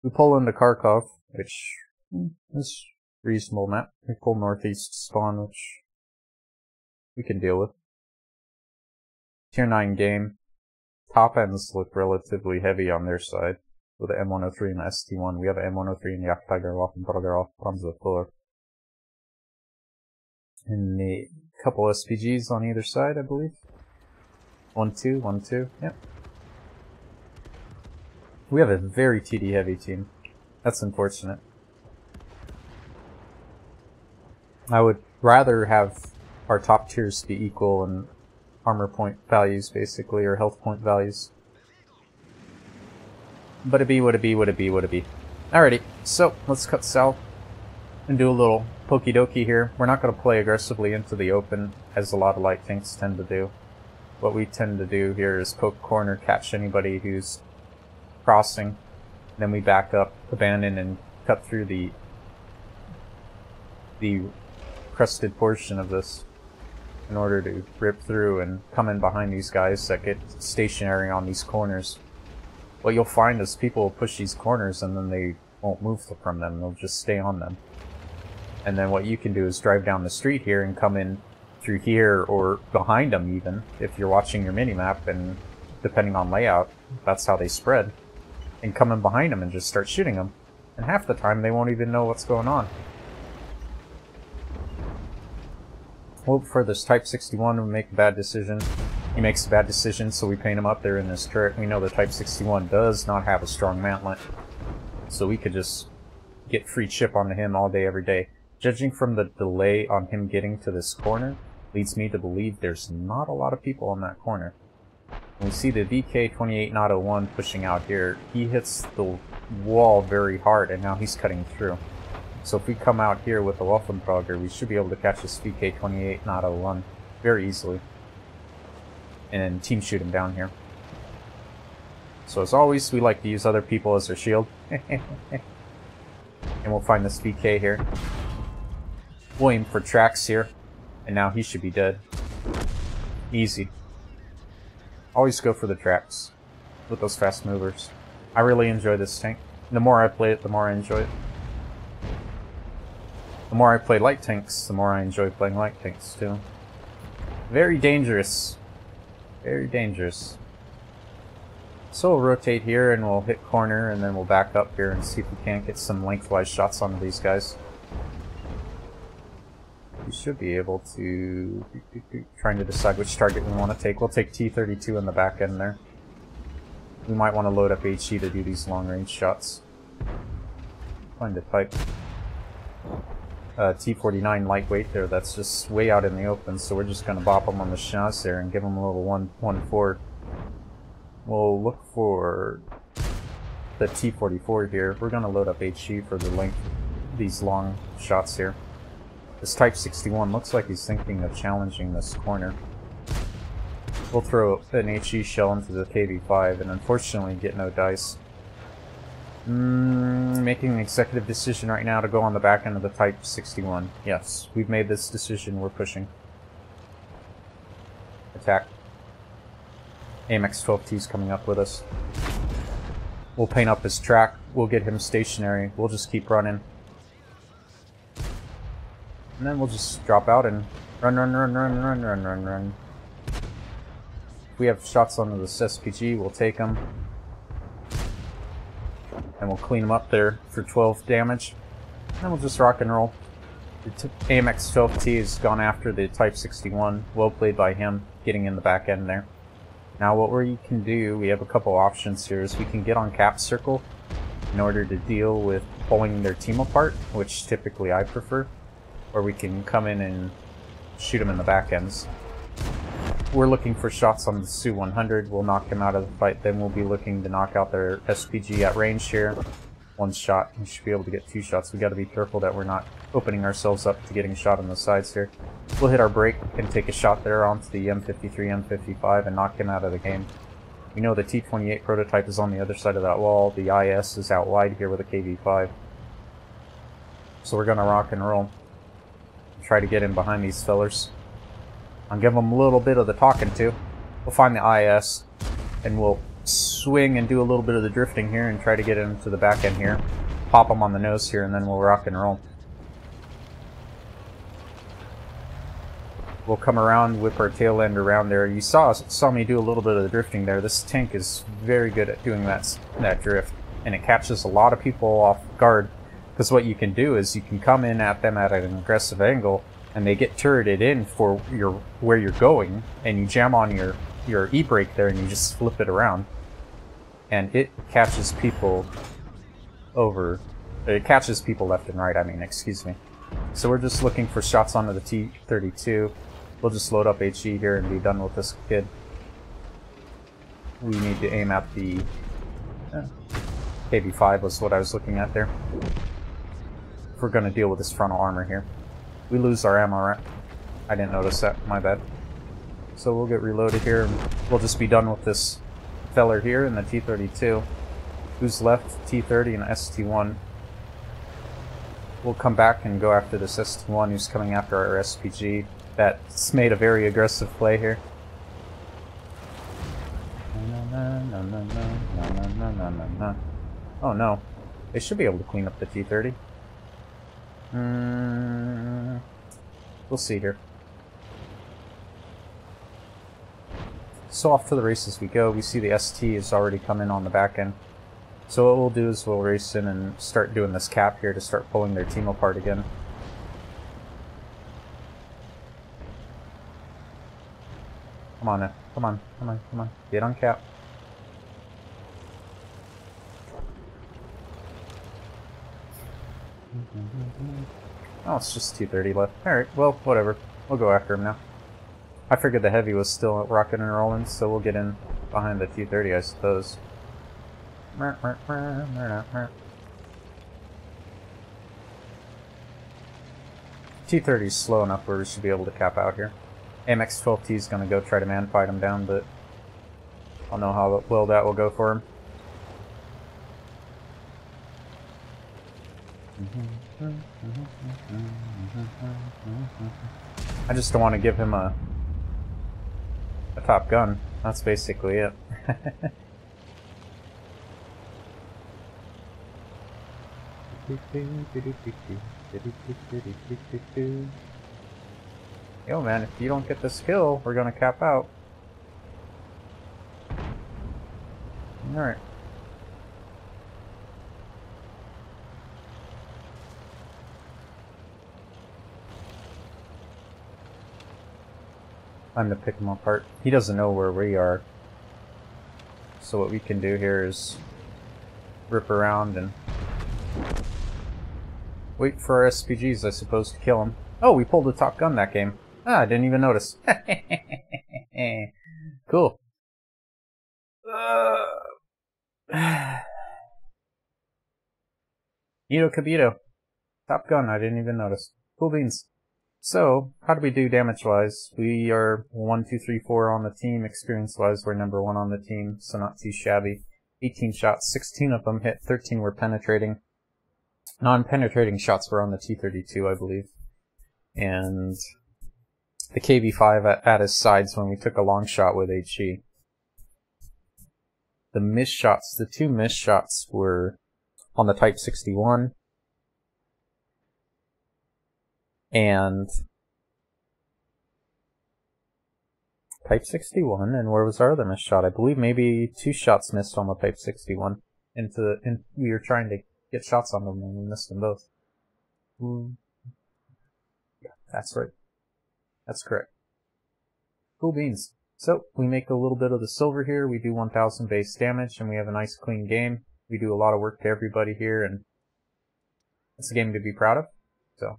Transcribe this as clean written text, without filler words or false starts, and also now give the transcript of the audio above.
We pull into Kharkov, which is a reasonable map. We pull northeast spawn, which we can deal with. Tier 9 game. Top ends look relatively heavy on their side, with the M103 and the ST1. We have an M103 and the Jagdtiger off Panzerfuller. And a couple SPGs on either side, I believe. 1-2, 1-2, yep. We have a very TD heavy team. That's unfortunate. I would rather have our top tiers be equal in armor point values, basically, or health point values. But it be what it be, what it be, what it be. Alrighty, so let's cut south and do a little pokey dokey here. We're not going to play aggressively into the open, as a lot of light tanks tend to do. What we tend to do here is poke corner, catch anybody who's crossing, then we back up, abandon, and cut through the crested portion of this in order to rip through and come in behind these guys that get stationary on these corners. What you'll find is people will push these corners and then they won't move from them, they'll just stay on them. And then what you can do is drive down the street here and come in through here or behind them even, if you're watching your minimap, and depending on layout, that's how they spread. And come in behind them and just start shooting them. And half the time they won't even know what's going on. Hope for this Type 61 will make a bad decision. He makes a bad decision, so we paint him up there in this turret. We know the Type 61 does not have a strong mantlet, so we could just get free chip onto him all day, every day. Judging from the delay on him getting to this corner, leads me to believe there's not a lot of people on that corner. When we see the VK-28-01 pushing out here, he hits the wall very hard, and now he's cutting through. So if we come out here with a Waffentrager, we should be able to catch this VK-28-01 very easily. And team shoot him down here. So as always, we like to use other people as their shield. And we'll find this VK here. We'll aim for tracks here. And now he should be dead. Easy. Always go for the tracks with those fast movers. I really enjoy this tank. The more I play it, the more I enjoy it. The more I play light tanks, the more I enjoy playing light tanks too. Very dangerous. Very dangerous. So we'll rotate here and we'll hit corner and then we'll back up here and see if we can't get some lengthwise shots onto these guys. We should be able to... trying to decide which target we want to take. We'll take T-32 in the back end there. We might want to load up HE to do these long range shots. Find a type. T-49 lightweight there, that's just way out in the open, so we're just going to bop them on the schnoz there and give them a little 1-4. We'll look for the T-44 here. We're going to load up HE for the length of these long shots here. This Type 61 looks like he's thinking of challenging this corner. We'll throw an HE shell into the KV-5 and unfortunately get no dice. Making an executive decision right now to go on the back end of the Type 61. Yes, we've made this decision, we're pushing. Attack. AMX-12T's coming up with us. We'll paint up his track, we'll get him stationary, we'll just keep running. And then we'll just drop out and run. If we have shots onto this SPG, we'll take them. And we'll clean them up there for 12 damage. And then we'll just rock and roll. The AMX-12T has gone after the Type 61. Well played by him, getting in the back end there. Now what we can do, we have a couple options here, is we can get on cap circle in order to deal with pulling their team apart, which typically I prefer. Or we can come in and shoot them in the back ends. We're looking for shots on the Su-100. We'll knock him out of the fight. Then we'll be looking to knock out their SPG at range here. One shot. We should be able to get 2 shots. We got to be careful that we're not opening ourselves up to getting shot on the sides here. We'll hit our brake and take a shot there onto the M53, M55 and knock him out of the game. We know the T-28 prototype is on the other side of that wall. The IS is out wide here with a KV-5. So we're going to rock and roll. Try to get in behind these fellers. I'll give them a little bit of the talking to. We'll find the IS and we'll swing and do a little bit of the drifting here and try to get into the back end here. Pop them on the nose here, and then we'll rock and roll. We'll come around, whip our tail end around there. You saw me do a little bit of the drifting there. This tank is very good at doing that drift, and it catches a lot of people off guard, because what you can do is you can come in at them at an aggressive angle, and they get turreted in for where you're going, and you jam on your e-brake there, and you just flip it around, and it catches people over. It catches people left and right, I mean, excuse me. So we're just looking for shots onto the T-32. We'll just load up HE here and be done with this kid. We need to aim at the KB5 was what I was looking at there. If we're going to deal with this frontal armor here. We lose our ammo, right? I didn't notice that, my bad. So we'll get reloaded here, and we'll just be done with this feller here in the T-32. Who's left? T-30 and ST-1. We'll come back and go after this ST-1 who's coming after our SPG. That's made a very aggressive play here. Oh no. They should be able to clean up the T-30. We'll see here. So off to the races we go. We see the ST is already coming on the back end. So what we'll do is we'll race in and start doing this cap here to start pulling their team apart again. Come on now. Come on. Come on. Come on. Get on cap. Oh, it's just 230 left. Alright, well, whatever. We'll go after him now. I figured the heavy was still rocking and rolling, so we'll get in behind the T-30, I suppose. T-30 is slow enough where we should be able to cap out here. AMX-12T is going to go try to man fight him down, but I'll know how well that will go for him. I just don't want to give him a top gun. That's basically it. Yo man, if you don't get this kill, we're gonna cap out. Alright. Time to pick him apart. He doesn't know where we are. So what we can do here is rip around and wait for our SPGs, I suppose, to kill him. Oh, we pulled a Top Gun that game. Ah, I didn't even notice. Cool. Ito Kabito. Top Gun, I didn't even notice. Cool beans. So, how do we do damage-wise? We are 1, 2, 3, 4 on the team. Experience-wise, we're number 1 on the team, so not too shabby. 18 shots, 16 of them hit, 13 were penetrating. Non-penetrating shots were on the T-32, I believe. And the KV-5 at his sides when we took a long shot with HE. The missed shots, the 2 missed shots were on the Type 61 and Type 61, and where was our other missed shot? I believe maybe 2 shots missed on the Type 61. We were trying to get shots on them and we missed them both. Yeah, that's right. That's correct. Cool beans. So, we make a little bit of the silver here, we do 1000 base damage, and we have a nice clean game. We do a lot of work to everybody here, and it's a game to be proud of. So,